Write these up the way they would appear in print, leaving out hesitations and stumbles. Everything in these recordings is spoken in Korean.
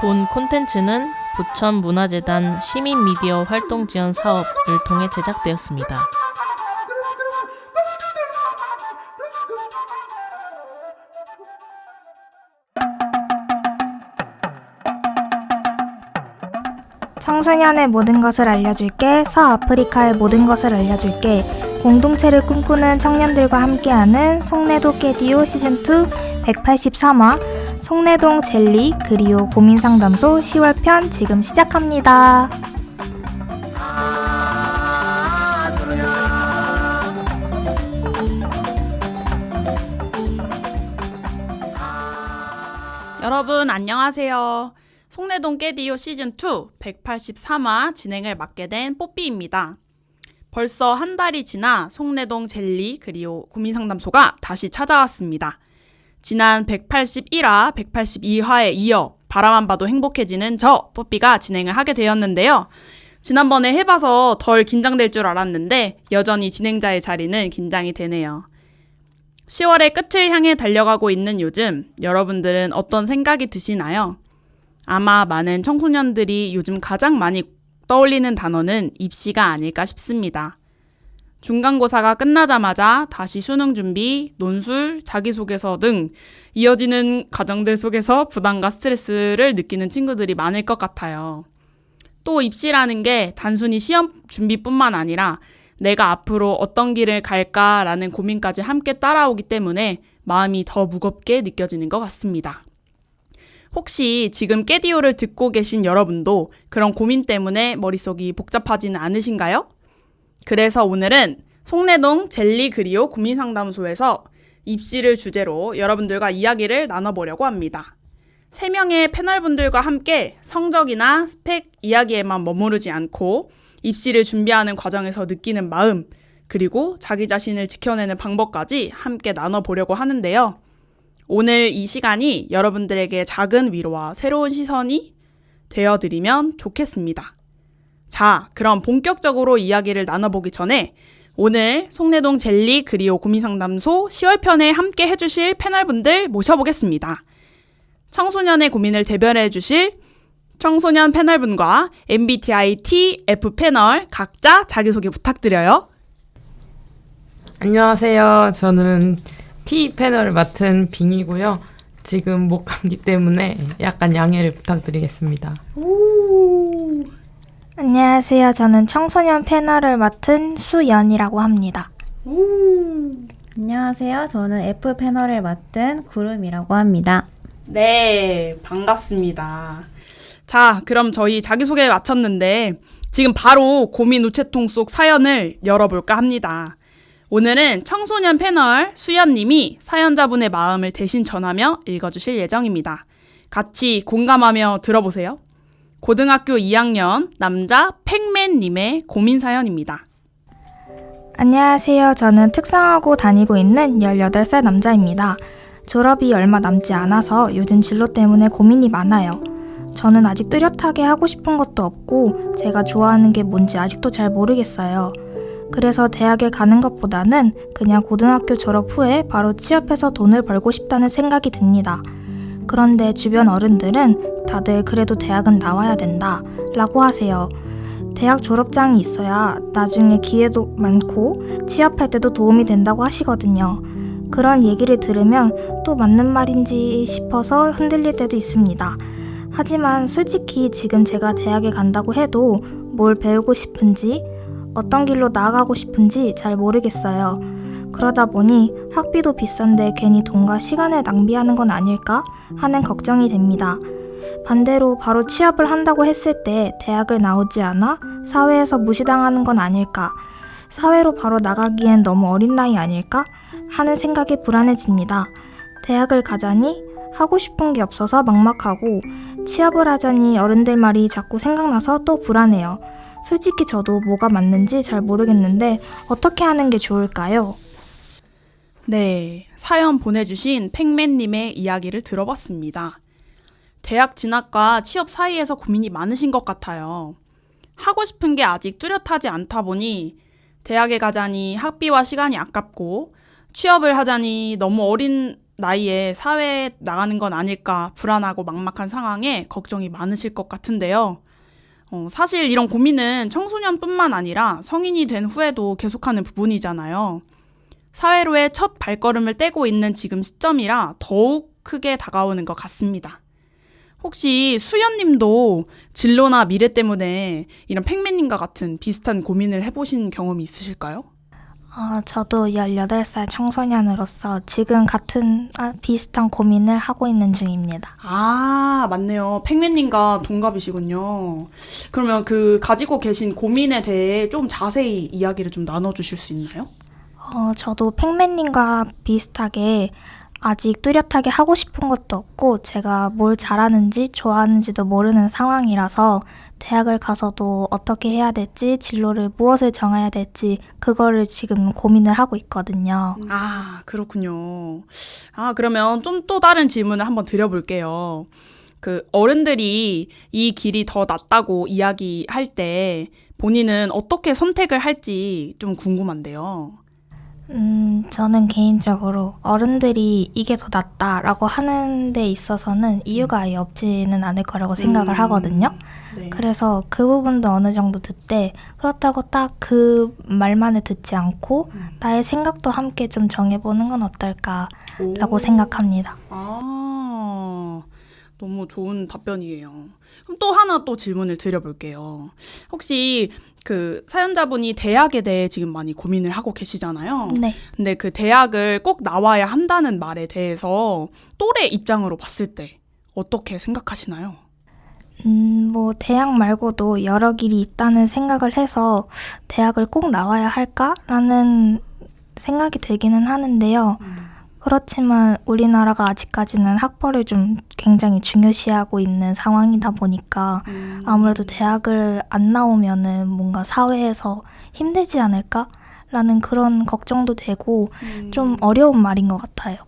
본 콘텐츠는 부천문화재단 시민미디어 활동지원 사업을 통해 제작되었습니다. 청소년의 모든 것을 알려줄게. 서아프리카의 모든 것을 알려줄게. 공동체를 꿈꾸는 청년들과 함께하는 송내도 깨디오 시즌2 183화 송내동 젤리 그리오 고민상담소 10월편 지금 시작합니다. 여러분 안녕하세요. 송내동 깨디오 시즌2 183화 진행을 맡게 된 뽀삐입니다. 벌써 한 달이 지나 송내동 젤리 그리오 고민상담소가 다시 찾아왔습니다. 지난 181화, 182화에 이어 바라만 봐도 행복해지는 저 뽀삐가 진행을 하게 되었는데요. 지난번에 해봐서 덜 긴장될 줄 알았는데 여전히 진행자의 자리는 긴장이 되네요. 10월의 끝을 향해 달려가고 있는 요즘 여러분들은 어떤 생각이 드시나요? 아마 많은 청소년들이 요즘 가장 많이 떠올리는 단어는 입시가 아닐까 싶습니다. 중간고사가 끝나자마자 다시 수능 준비, 논술, 자기소개서 등 이어지는 과정들 속에서 부담과 스트레스를 느끼는 친구들이 많을 것 같아요. 또 입시라는 게 단순히 시험 준비뿐만 아니라 내가 앞으로 어떤 길을 갈까라는 고민까지 함께 따라오기 때문에 마음이 더 무겁게 느껴지는 것 같습니다. 혹시 지금 깨디오를 듣고 계신 여러분도 그런 고민 때문에 머릿속이 복잡하지는 않으신가요? 그래서 오늘은 송내동 젤리 그리오 고민상담소에서 입시를 주제로 여러분들과 이야기를 나눠보려고 합니다. 3명의 패널분들과 함께 성적이나 스펙 이야기에만 머무르지 않고 입시를 준비하는 과정에서 느끼는 마음, 그리고 자기 자신을 지켜내는 방법까지 함께 나눠보려고 하는데요. 오늘 이 시간이 여러분들에게 작은 위로와 새로운 시선이 되어드리면 좋겠습니다. 자, 그럼 본격적으로 이야기를 나눠보기 전에 오늘 송내동 젤리 그리오 고민상담소 10월편에 함께 해주실 패널분들 모셔보겠습니다. 청소년의 고민을 대변해 주실 청소년 패널분과 MBTI TF 패널 각자 자기소개 부탁드려요. 안녕하세요. 저는 T 패널을 맡은 빙이고요. 지금 목 감기 때문에 약간 양해를 부탁드리겠습니다. 안녕하세요. 저는 청소년 패널을 맡은 수연이라고 합니다. 안녕하세요. 저는 F 패널을 맡은 구름이라고 합니다. 네, 반갑습니다. 자, 그럼 저희 자기소개 마쳤는데 지금 바로 고민 우체통 속 사연을 열어볼까 합니다. 오늘은 청소년 패널 수연님이 사연자분의 마음을 대신 전하며 읽어주실 예정입니다. 같이 공감하며 들어보세요. 고등학교 2학년 남자 팩맨님의 고민 사연입니다. 안녕하세요. 저는 특성화고 다니고 있는 18살 남자입니다. 졸업이 얼마 남지 않아서 요즘 진로 때문에 고민이 많아요. 저는 아직 뚜렷하게 하고 싶은 것도 없고 제가 좋아하는 게 뭔지 아직도 잘 모르겠어요. 그래서 대학에 가는 것보다는 그냥 고등학교 졸업 후에 바로 취업해서 돈을 벌고 싶다는 생각이 듭니다. 그런데 주변 어른들은 다들 그래도 대학은 나와야 된다 라고 하세요. 대학 졸업장이 있어야 나중에 기회도 많고 취업할 때도 도움이 된다고 하시거든요. 그런 얘기를 들으면 또 맞는 말인지 싶어서 흔들릴 때도 있습니다. 하지만 솔직히 지금 제가 대학에 간다고 해도 뭘 배우고 싶은지 어떤 길로 나아가고 싶은지 잘 모르겠어요. 그러다 보니 학비도 비싼데 괜히 돈과 시간을 낭비하는 건 아닐까 하는 걱정이 됩니다. 반대로 바로 취업을 한다고 했을 때 대학을 나오지 않아 사회에서 무시당하는 건 아닐까, 사회로 바로 나가기엔 너무 어린 나이 아닐까 하는 생각이 불안해집니다. 대학을 가자니 하고 싶은 게 없어서 막막하고 취업을 하자니 어른들 말이 자꾸 생각나서 또 불안해요. 솔직히 저도 뭐가 맞는지 잘 모르겠는데 어떻게 하는 게 좋을까요? 네, 사연 보내주신 팩맨님의 이야기를 들어봤습니다. 대학 진학과 취업 사이에서 고민이 많으신 것 같아요. 하고 싶은 게 아직 뚜렷하지 않다 보니 대학에 가자니 학비와 시간이 아깝고 취업을 하자니 너무 어린 나이에 사회에 나가는 건 아닐까 불안하고 막막한 상황에 걱정이 많으실 것 같은데요. 사실 이런 고민은 청소년뿐만 아니라 성인이 된 후에도 계속하는 부분이잖아요. 사회로의 첫 발걸음을 떼고 있는 지금 시점이라 더욱 크게 다가오는 것 같습니다. 혹시 수연님도 진로나 미래 때문에 이런 팽맨님과 같은 비슷한 고민을 해보신 경험이 있으실까요? 저도 18살 청소년으로서 지금 비슷한 고민을 하고 있는 중입니다. 아, 맞네요. 팽맨님과 동갑이시군요. 그러면 그 가지고 계신 고민에 대해 좀 자세히 이야기를 좀 나눠주실 수 있나요? 저도 팽맨님과 비슷하게 아직 뚜렷하게 하고 싶은 것도 없고 제가 뭘 잘하는지 좋아하는지도 모르는 상황이라서 대학을 가서도 어떻게 해야 될지 진로를 무엇을 정해야 될지 그거를 지금 고민을 하고 있거든요. 아, 그렇군요. 그러면 좀 또 다른 질문을 한번 드려볼게요. 그 어른들이 이 길이 더 낫다고 이야기할 때 본인은 어떻게 선택을 할지 좀 궁금한데요. 저는 개인적으로 어른들이 이게 더 낫다라고 하는 데 있어서는 이유가 아예 없지는 않을 거라고 생각을 하거든요. 네. 그래서 그 부분도 어느 정도 듣되 그렇다고 딱 그 말만을 듣지 않고 나의 생각도 함께 좀 정해보는 건 어떨까라고 생각합니다. 너무 좋은 답변이에요. 그럼 또 하나 또 질문을 드려볼게요. 혹시 그 사연자분이 대학에 대해 지금 많이 고민을 하고 계시잖아요. 네. 근데 그 대학을 꼭 나와야 한다는 말에 대해서 또래 입장으로 봤을 때 어떻게 생각하시나요? 대학 말고도 여러 길이 있다는 생각을 해서 대학을 꼭 나와야 할까라는 생각이 들기는 하는데요. 그렇지만 우리나라가 아직까지는 학벌을 좀 굉장히 중요시하고 있는 상황이다 보니까 아무래도 대학을 안 나오면은 뭔가 사회에서 힘들지 않을까라는 그런 걱정도 되고 좀 어려운 말인 것 같아요.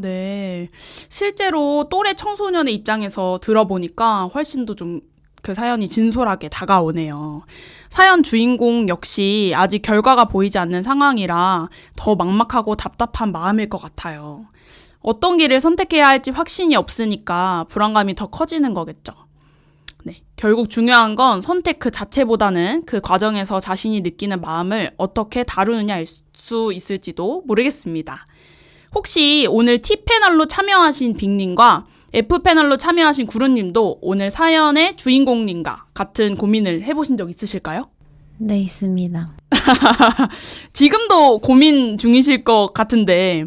네. 실제로 또래 청소년의 입장에서 들어보니까 훨씬 더 좀 그 사연이 진솔하게 다가오네요. 사연 주인공 역시 아직 결과가 보이지 않는 상황이라 더 막막하고 답답한 마음일 것 같아요. 어떤 길을 선택해야 할지 확신이 없으니까 불안감이 더 커지는 거겠죠. 네. 결국 중요한 건 선택 그 자체보다는 그 과정에서 자신이 느끼는 마음을 어떻게 다루느냐일 수 있을지도 모르겠습니다. 혹시 오늘 T 패널로 참여하신 빅님과 F 패널로 참여하신 구루님도 오늘 사연의 주인공님과 같은 고민을 해보신 적 있으실까요? 네, 있습니다. 지금도 고민 중이실 것 같은데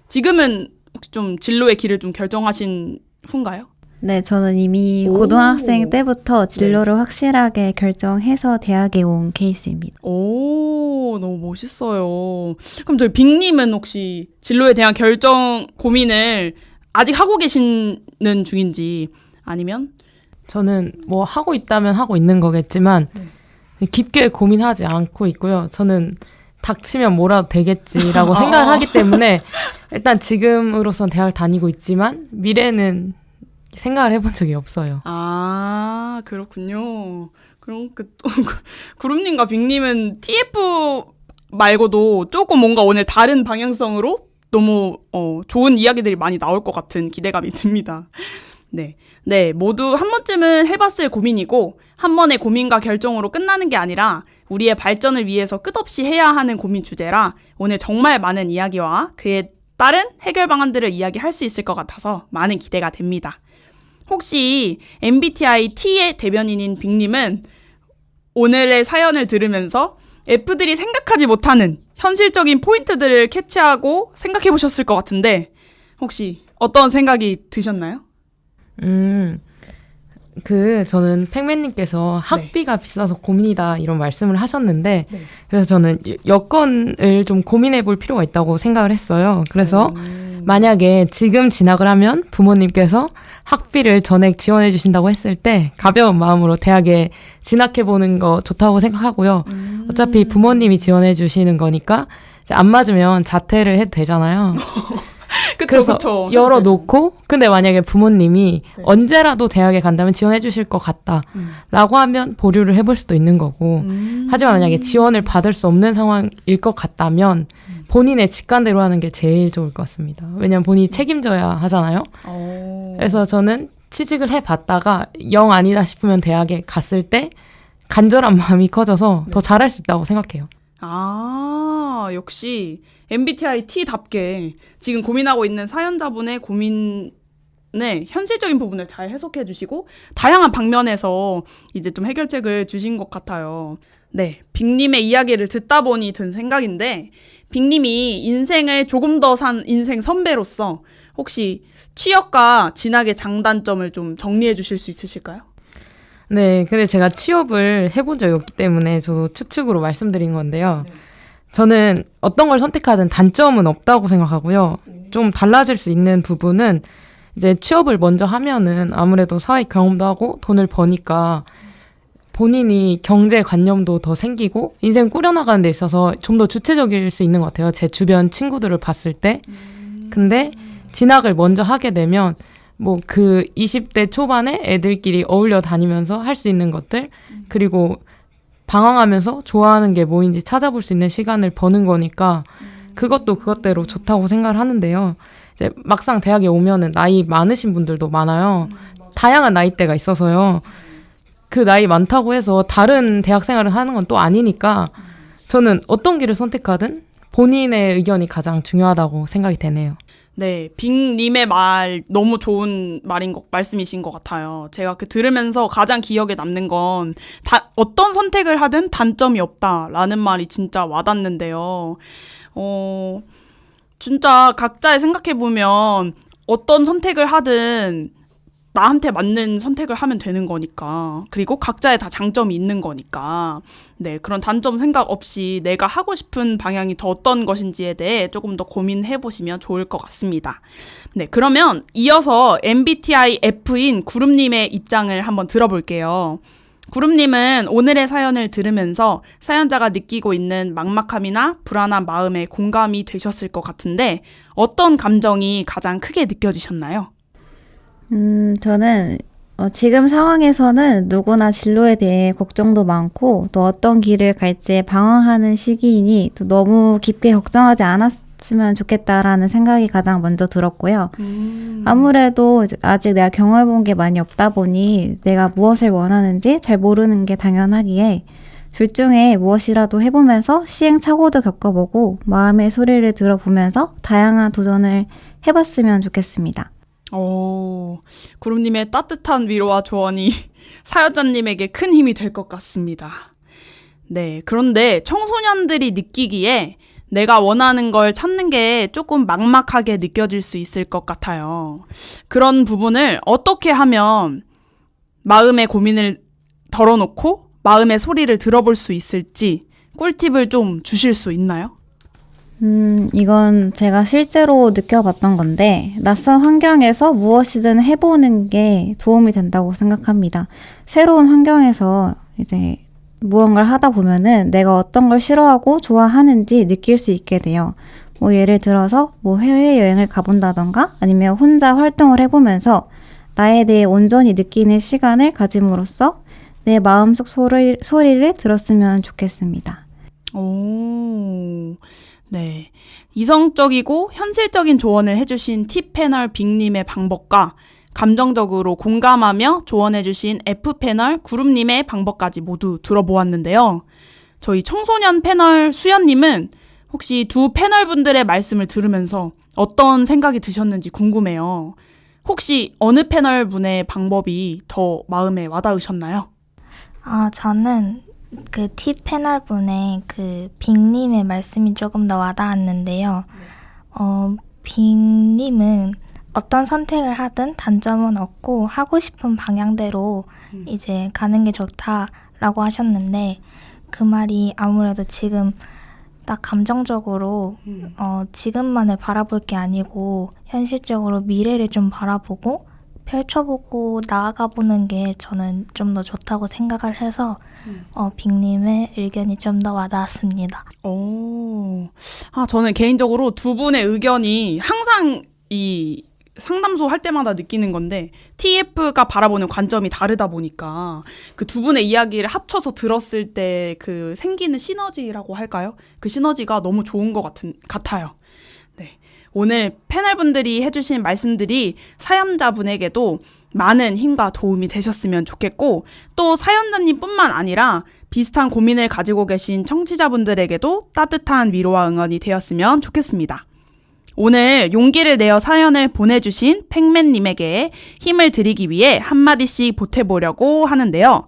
지금은 혹시 좀 진로의 길을 좀 결정하신 후인가요? 네, 저는 이미 오. 고등학생 때부터 진로를 확실하게 결정해서 대학에 온 케이스입니다. 오, 너무 멋있어요. 그럼 저희 빅님은 혹시 진로에 대한 결정 고민을 아직 하고 계시는 중인지 아니면? 저는 뭐 하고 있다면 하고 있는 거겠지만 깊게 고민하지 않고 있고요. 저는 닥치면 뭐라도 되겠지라고 생각을 하기 때문에 일단 지금으로선 대학을 다니고 있지만 미래는 생각을 해본 적이 없어요. 아, 그렇군요. 그럼 구름님과 빅님은 TF 말고도 조금 뭔가 오늘 다른 방향성으로 너무 좋은 이야기들이 많이 나올 것 같은 기대감이 듭니다. 네, 모두 한 번쯤은 해봤을 고민이고 한 번의 고민과 결정으로 끝나는 게 아니라 우리의 발전을 위해서 끝없이 해야 하는 고민 주제라 오늘 정말 많은 이야기와 그에 따른 해결 방안들을 이야기할 수 있을 것 같아서 많은 기대가 됩니다. 혹시 MBTI T의 대변인인 빅님은 오늘의 사연을 들으면서 F들이 생각하지 못하는 현실적인 포인트들을 캐치하고 생각해 보셨을 것 같은데 혹시 어떤 생각이 드셨나요? 저는 팽맨님께서 학비가 비싸서 고민이다 이런 말씀을 하셨는데 그래서 저는 여건을 좀 고민해 볼 필요가 있다고 생각을 했어요. 그래서 만약에 지금 진학을 하면 부모님께서 학비를 전액 지원해 주신다고 했을 때 가벼운 마음으로 대학에 진학해 보는 거 좋다고 생각하고요. 어차피 부모님이 지원해 주시는 거니까 이제 안 맞으면 자퇴를 해도 되잖아요. 그래서 열어놓고 근데 만약에 부모님이 언제라도 대학에 간다면 지원해 주실 것 같다라고 하면 보류를 해볼 수도 있는 거고 하지만 만약에 지원을 받을 수 없는 상황일 것 같다면 본인의 직관대로 하는 게 제일 좋을 것 같습니다. 왜냐면 본인이 책임져야 하잖아요. 그래서 저는 취직을 해봤다가 영 아니다 싶으면 대학에 갔을 때 간절한 마음이 커져서 더 잘할 수 있다고 생각해요. 아, 역시 MBTI T답게 지금 고민하고 있는 사연자분의 고민의 현실적인 부분을 잘 해석해 주시고 다양한 방면에서 이제 좀 해결책을 주신 것 같아요. 네, 빅님의 이야기를 듣다 보니 든 생각인데 빅님이 인생을 조금 더 산 인생 선배로서 혹시 취업과 진학의 장단점을 좀 정리해 주실 수 있으실까요? 네, 근데 제가 취업을 해본 적이 없기 때문에 저 추측으로 말씀드린 건데요. 저는 어떤 걸 선택하든 단점은 없다고 생각하고요. 좀 달라질 수 있는 부분은 이제 취업을 먼저 하면은 아무래도 사회 경험도 하고 돈을 버니까 본인이 경제관념도 더 생기고 인생 꾸려나가는 데 있어서 좀 더 주체적일 수 있는 것 같아요. 제 주변 친구들을 봤을 때. 근데 진학을 먼저 하게 되면 뭐 그 20대 초반에 애들끼리 어울려 다니면서 할 수 있는 것들 그리고 방황하면서 좋아하는 게 뭐인지 찾아볼 수 있는 시간을 버는 거니까 그것도 그것대로 좋다고 생각을 하는데요. 이제 막상 대학에 오면은 나이 많으신 분들도 많아요. 다양한 나이대가 있어서요. 그 나이 많다고 해서 다른 대학 생활을 하는 건 또 아니니까 저는 어떤 길을 선택하든 본인의 의견이 가장 중요하다고 생각이 되네요. 네, 빅님의 말 너무 좋은 말씀이신 것 같아요. 제가 들으면서 가장 기억에 남는 건 어떤 선택을 하든 단점이 없다라는 말이 진짜 와닿는데요. 진짜 각자의 생각해보면 어떤 선택을 하든 나한테 맞는 선택을 하면 되는 거니까. 그리고 각자의 다 장점이 있는 거니까. 네, 그런 단점 생각 없이 내가 하고 싶은 방향이 더 어떤 것인지에 대해 조금 더 고민해 보시면 좋을 것 같습니다. 네, 그러면 이어서 MBTI F인 구름님의 입장을 한번 들어볼게요. 구름님은 오늘의 사연을 들으면서 사연자가 느끼고 있는 막막함이나 불안한 마음에 공감이 되셨을 것 같은데 어떤 감정이 가장 크게 느껴지셨나요? 저는 지금 상황에서는 누구나 진로에 대해 걱정도 많고 또 어떤 길을 갈지 방황하는 시기이니 또 너무 깊게 걱정하지 않았으면 좋겠다라는 생각이 가장 먼저 들었고요. 아무래도 아직 내가 경험해본 게 많이 없다 보니 내가 무엇을 원하는지 잘 모르는 게 당연하기에 둘 중에 무엇이라도 해보면서 시행착오도 겪어보고 마음의 소리를 들어보면서 다양한 도전을 해봤으면 좋겠습니다. 구름님의 따뜻한 위로와 조언이 사연자님에게 큰 힘이 될 것 같습니다. 네, 그런데 청소년들이 느끼기에 내가 원하는 걸 찾는 게 조금 막막하게 느껴질 수 있을 것 같아요. 그런 부분을 어떻게 하면 마음의 고민을 덜어놓고 마음의 소리를 들어볼 수 있을지 꿀팁을 좀 주실 수 있나요? 이건 제가 실제로 느껴봤던 건데 낯선 환경에서 무엇이든 해보는 게 도움이 된다고 생각합니다. 새로운 환경에서 이제 무언가를 하다 보면은 내가 어떤 걸 싫어하고 좋아하는지 느낄 수 있게 돼요. 뭐 예를 들어서 뭐 해외여행을 가본다던가 아니면 혼자 활동을 해보면서 나에 대해 온전히 느끼는 시간을 가짐으로써 내 마음속 소리를 들었으면 좋겠습니다. 네. 이성적이고 현실적인 조언을 해주신 T패널 빅님의 방법과 감정적으로 공감하며 조언해주신 F패널 구름님의 방법까지 모두 들어보았는데요. 저희 청소년 패널 수연님은 혹시 두 패널분들의 말씀을 들으면서 어떤 생각이 드셨는지 궁금해요. 혹시 어느 패널분의 방법이 더 마음에 와닿으셨나요? 저는 그 T 패널 분의 그 빅님의 말씀이 조금 더 와닿았는데요. 빅님은 어떤 선택을 하든 단점은 없고 하고 싶은 방향대로 이제 가는 게 좋다라고 하셨는데 그 말이 아무래도 지금 딱 감정적으로 지금만을 바라볼 게 아니고 현실적으로 미래를 좀 바라보고 펼쳐보고 나아가보는 게 저는 좀 더 좋다고 생각을 해서 빅님의 의견이 좀 더 와닿았습니다. 저는 개인적으로 두 분의 의견이 항상 상담소 할 때마다 느끼는 건데 TF가 바라보는 관점이 다르다 보니까 그 두 분의 이야기를 합쳐서 들었을 때 그 생기는 시너지라고 할까요? 그 시너지가 너무 좋은 것 같아요. 네. 오늘 패널분들이 해주신 말씀들이 사연자분에게도 많은 힘과 도움이 되셨으면 좋겠고 또 사연자님뿐만 아니라 비슷한 고민을 가지고 계신 청취자분들에게도 따뜻한 위로와 응원이 되었으면 좋겠습니다. 오늘 용기를 내어 사연을 보내주신 팩맨님에게 힘을 드리기 위해 한마디씩 보태보려고 하는데요.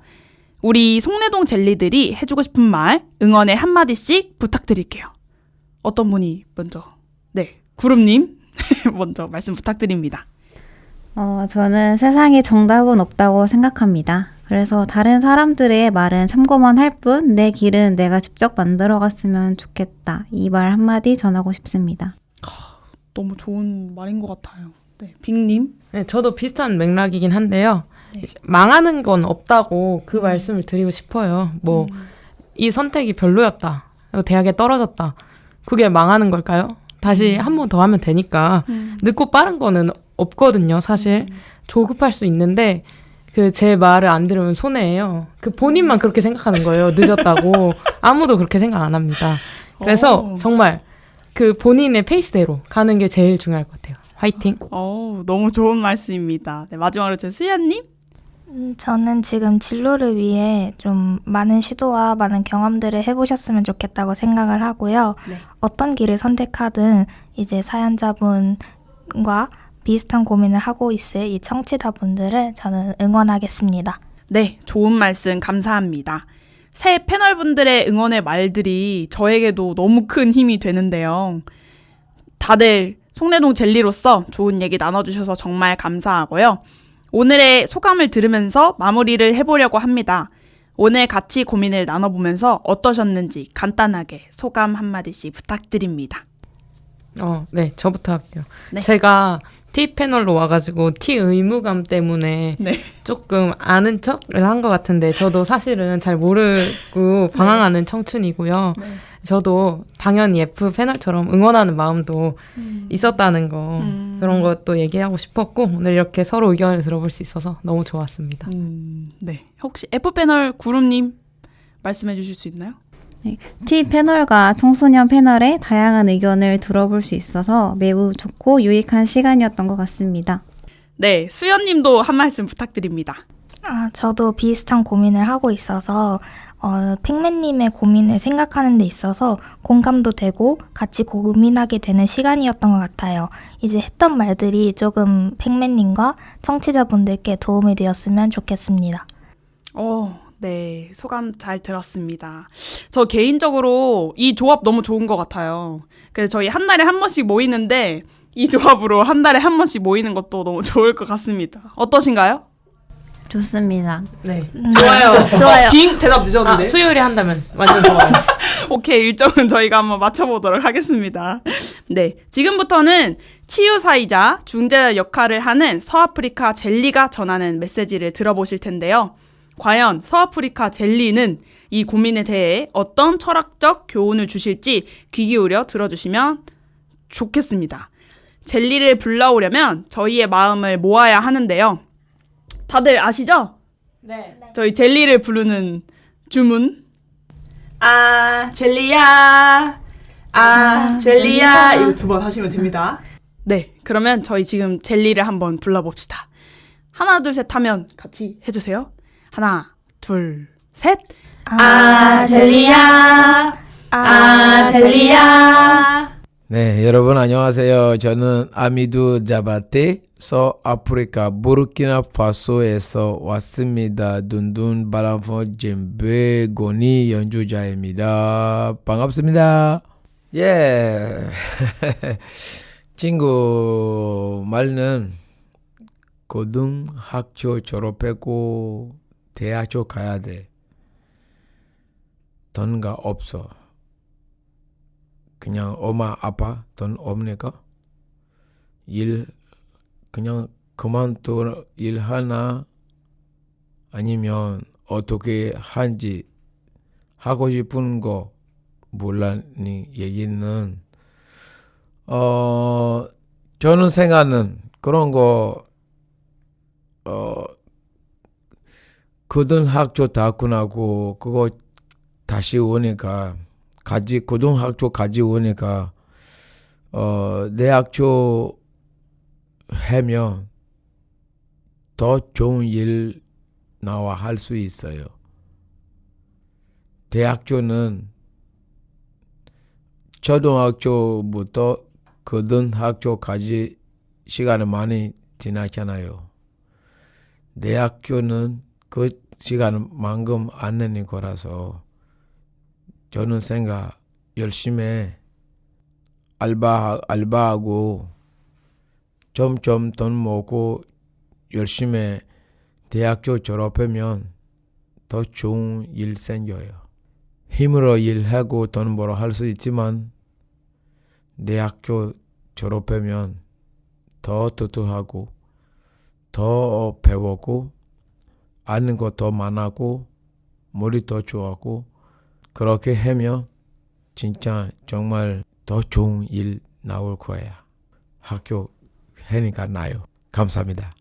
우리 송내동 젤리들이 해주고 싶은 말, 응원의 한마디씩 부탁드릴게요. 어떤 분이 먼저? 네, 구름님 먼저 말씀 부탁드립니다. 저는 세상에 정답은 없다고 생각합니다. 그래서 다른 사람들의 말은 참고만 할 뿐 내 길은 내가 직접 만들어갔으면 좋겠다. 이 말 한마디 전하고 싶습니다. 너무 좋은 말인 것 같아요. 네, 빅님. 네, 저도 비슷한 맥락이긴 한데요. 이제 망하는 건 없다고 그 말씀을 드리고 싶어요. 뭐 이 선택이 별로였다. 대학에 떨어졌다. 그게 망하는 걸까요? 다시 한 번 더 하면 되니까 늦고 빠른 거는 없거든요. 사실 조급할 수 있는데 그 제 말을 안 들으면 손해예요. 그 본인만 그렇게 생각하는 거예요. 늦었다고. 아무도 그렇게 생각 안 합니다. 그래서 정말 그 본인의 페이스대로 가는 게 제일 중요할 것 같아요. 화이팅! 너무 좋은 말씀입니다. 네, 마지막으로 제 수연님. 저는 지금 진로를 위해 좀 많은 시도와 많은 경험들을 해보셨으면 좋겠다고 생각을 하고요. 네. 어떤 길을 선택하든 이제 사연자분과 비슷한 고민을 하고 있을 이 청취자분들을 저는 응원하겠습니다. 네, 좋은 말씀 감사합니다. 새 패널분들의 응원의 말들이 저에게도 너무 큰 힘이 되는데요. 다들 송내동 젤리로서 좋은 얘기 나눠주셔서 정말 감사하고요. 오늘의 소감을 들으면서 마무리를 해보려고 합니다. 오늘 같이 고민을 나눠보면서 어떠셨는지 간단하게 소감 한마디씩 부탁드립니다. 네, 저부터 할게요. 네. 제가 T 패널로 와가지고 T 의무감 때문에 네. 조금 아는 척을 한 것 같은데 저도 사실은 잘 모르고 방황하는 청춘이고요. 네. 저도 당연히 F 패널처럼 응원하는 마음도 있었다는 거 그런 것도 얘기하고 싶었고 오늘 이렇게 서로 의견을 들어볼 수 있어서 너무 좋았습니다. 네. 혹시 F 패널 구름님 말씀해 주실 수 있나요? T 패널과 청소년 패널의 다양한 의견을 들어볼 수 있어서 매우 좋고 유익한 시간이었던 것 같습니다. 네, 수연님도 한 말씀 부탁드립니다. 저도 비슷한 고민을 하고 있어서 팩맨님의 고민을 생각하는 데 있어서 공감도 되고 같이 고민하게 되는 시간이었던 것 같아요. 이제 했던 말들이 조금 팩맨님과 청취자분들께 도움이 되었으면 좋겠습니다. 네, 소감 잘 들었습니다. 저 개인적으로 이 조합 너무 좋은 것 같아요. 그래서 저희 한 달에 한 번씩 모이는데 이 조합으로 한 달에 한 번씩 모이는 것도 너무 좋을 것 같습니다. 어떠신가요? 좋습니다. 네, 좋아요. 빙 대답 늦었는데. 수요일에 한다면 완전 좋아요. 오케이, 일정은 저희가 한번 맞춰보도록 하겠습니다. 네, 지금부터는 치유사이자 중재자 역할을 하는 서아프리카 젤리가 전하는 메시지를 들어보실 텐데요. 과연 서아프리카 젤리는 이 고민에 대해 어떤 철학적 교훈을 주실지 귀 기울여 들어주시면 좋겠습니다. 젤리를 불러오려면 저희의 마음을 모아야 하는데요. 다들 아시죠? 네. 저희 젤리를 부르는 주문. 젤리야. 젤리야. 이거 2번 하시면 됩니다. 네, 그러면 저희 지금 젤리를 한번 불러봅시다. 하나, 둘, 셋 하면 같이 해주세요. 하나, 둘, 셋. 젤리야. 젤리야. 네, 여러분 안녕하세요. 저는 아미두 자바테 서아프리카 부르키나파소에서 왔습니다. 둔둔 바람포 젬베 고니 연주자입니다. 반갑습니다. 예. 친구 말은 고등학교 졸업하고 대학교 가야 돼. 돈가 없어. 그냥 엄마 아빠 돈 없니까 일 그냥 그만둬 일 하나 아니면 어떻게 한지 하고 싶은 거 몰라니 얘기는 저는 생각은 그런 거 고등학교 다 끝나고 그거 다시 오니까 고등학교 가지 오니까 대학교 하면 더 좋은 일 나와 할 수 있어요. 대학교는 초등학교부터 고등학교까지 시간이 많이 지났잖아요. 대학교는 그 시간만큼 안 내는 거라서 저는 생각 열심히 알바하고 점점 돈 모으고 열심히 대학교 졸업하면 더 좋은 일 생겨요. 힘으로 일하고 돈 벌어 할 수 있지만 대학교 졸업하면 더 두툼하고 더 배우고 아는 거 더 많아고 머리 더 좋아하고 그렇게 하면 진짜 정말 더 좋은 일 나올 거야. 학교 하니까 나요. 감사합니다.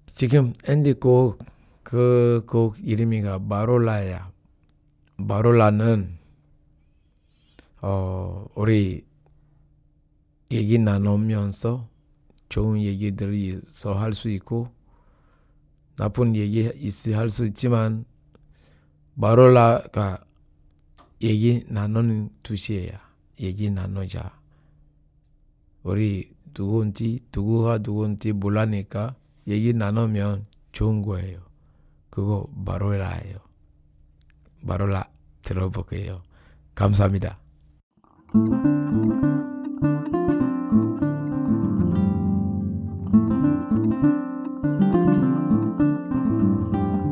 지금 앤디 곡 이름이가 마롤라야. 마롤라는 우리 얘기 나누면서 좋은 얘기들이 할 수 있고 나쁜 얘기 할 수 있지만 마롤라가 얘기 나누는 뜻이에요. 얘기 나누자. 우리 누구가 누군지 몰라니까 얘기 나누면 좋은 거예요. 그거 마롤라예요. 마롤라 들어볼게요. 감사합니다.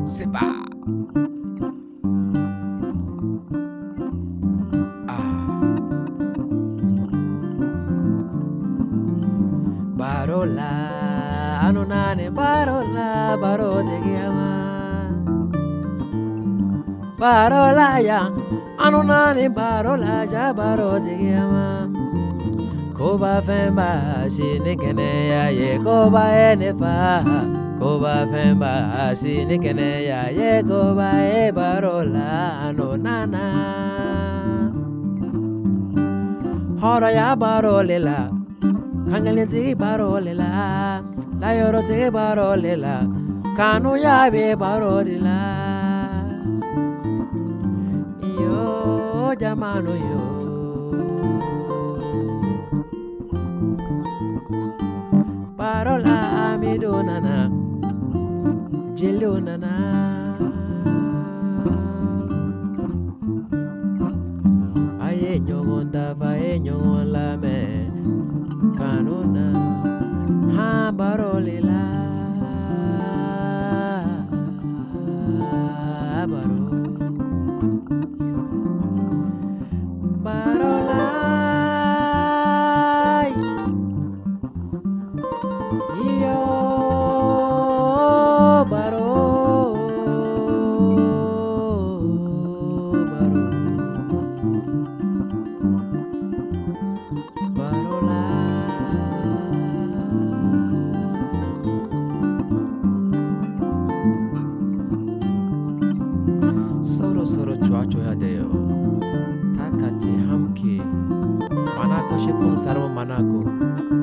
세바 바롤라 아노나네 바롤라 바로 되게야마 바롤라야 아노나네 바롤라자 바로 되게야마 고바 펜바 시네케네야 예 고바에 네파 고바 펜바 시네케네야 예 고바에 바롤라 아노나나 허라야 바롤레라 kangaliti barolela la yorote barolela kanu yabe barolela yo jamano yo barola amidonana jelonana aye nyogonda fa nyogola me kanuna ha barolela baro barola yo baro barola 서로 좋아줘야 돼요. 다 같이 함께 만나고 싶은 사람은 만나고